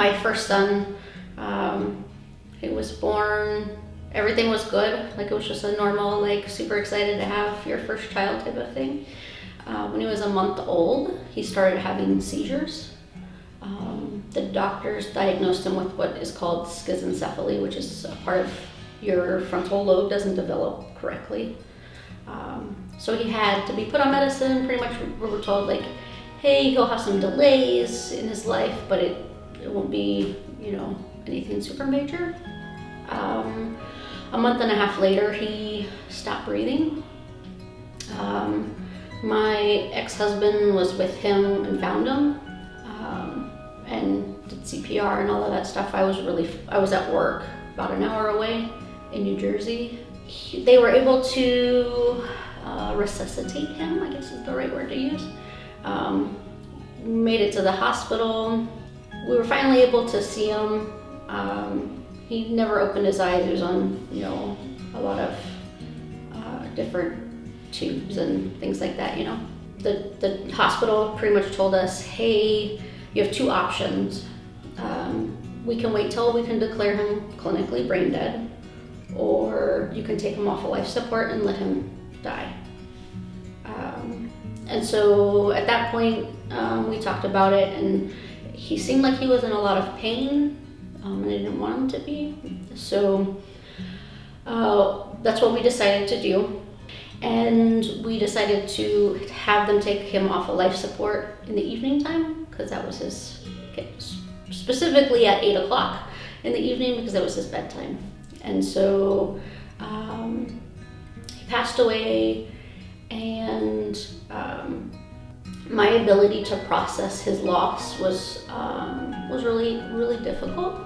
my first son, he was born, everything was good. Like, it was just a normal, like, super excited to have your first child type of thing. When he was a month old, he started having seizures. The doctors diagnosed him with what is called schizencephaly, which is a part of your frontal lobe doesn't develop correctly. So he had to be put on medicine. Pretty much we were told, like, hey, he'll have some delays in his life, but it won't be, you know, anything super major. A month and a half later, he stopped breathing. My ex-husband was with him and found him, and did CPR and all of that stuff. I was at work about an hour away in New Jersey. They were able to resuscitate him, I guess is the right word to use. Made it to the hospital. We were finally able to see him. He never opened his eyes. He was on, you know, a lot of different tubes and things like that, you know. The hospital pretty much told us, hey, you have two options. We can wait till we can declare him clinically brain dead, or you can take him off of life support and let him die. And so at that point, we talked about it, and he seemed like he was in a lot of pain, and I didn't want him to be. So that's what we decided to do. And we decided to have them take him off of life support in the evening time, because that was his, specifically at 8 o'clock in the evening, because that was his bedtime. And so he passed away, and my ability to process his loss was really, really difficult.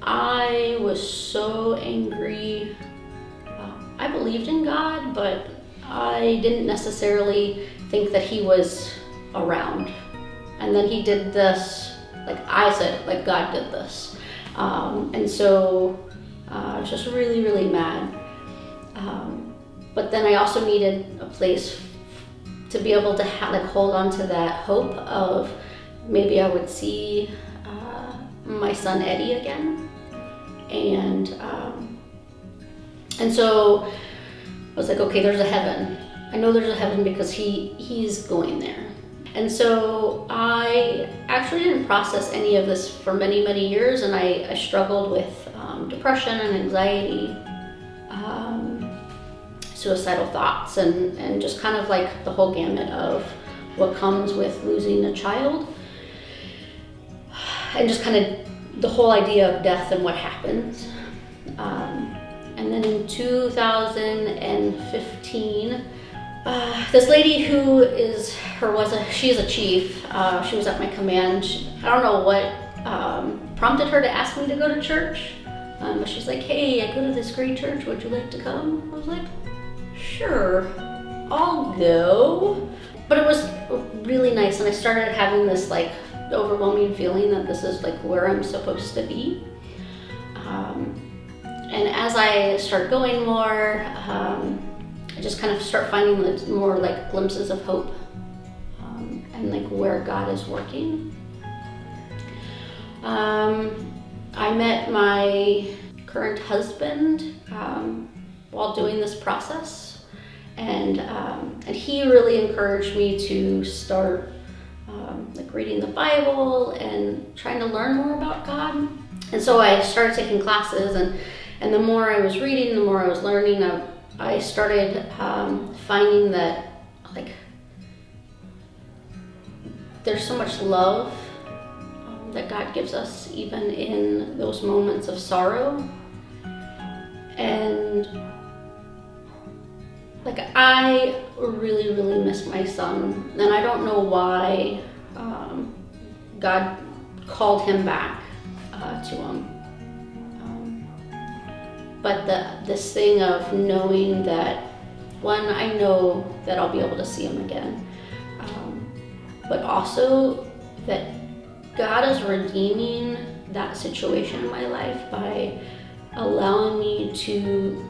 I was so angry. I believed in God, but I didn't necessarily think that he was around. And then he did this, like I said, like God did this. And so I was just really, really mad. But then I also needed a place to be able to hold on to that hope of maybe I would see my son Eddie again. And so I was like, okay, there's a heaven. I know there's a heaven because he's going there. And so I actually didn't process any of this for many, many years, and I struggled with depression and anxiety, suicidal thoughts, and just kind of like the whole gamut of what comes with losing a child, and just kind of the whole idea of death and what happens. And then in 2015, this lady who she's a chief. She was at my command. I don't know what prompted her to ask me to go to church, but she's like, hey, I go to this great church. Would you like to come? I was like, sure, I'll go. But it was really nice, and I started having this like overwhelming feeling that this is like where I'm supposed to be. And as I start going more, I just kind of start finding more like glimpses of hope, and like where God is working. I met my current husband while doing this process, and he really encouraged me to start like reading the Bible and trying to learn more about God. And so I started taking classes, and the more I was reading, the more I was learning. I started finding that like there's so much love that God gives us even in those moments of sorrow. And like I really, really miss my son, and I don't know why God called him back to him. But this thing of knowing that, one, I know that I'll be able to see him again, but also that God is redeeming that situation in my life by allowing me to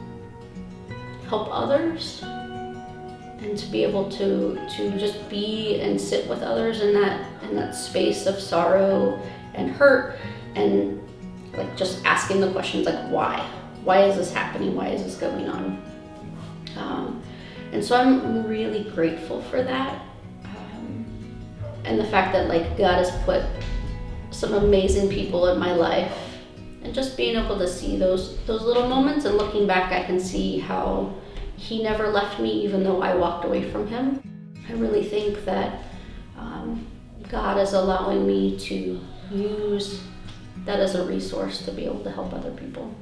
help others and to be able to just be and sit with others in that space of sorrow and hurt, and like just asking the questions like why is this happening, why is this going on. And so I'm really grateful for that, and the fact that like God has put some amazing people in my life, and just being able to see those little moments, and looking back I can see how he never left me even though I walked away from him. I really think that God is allowing me to use that as a resource to be able to help other people.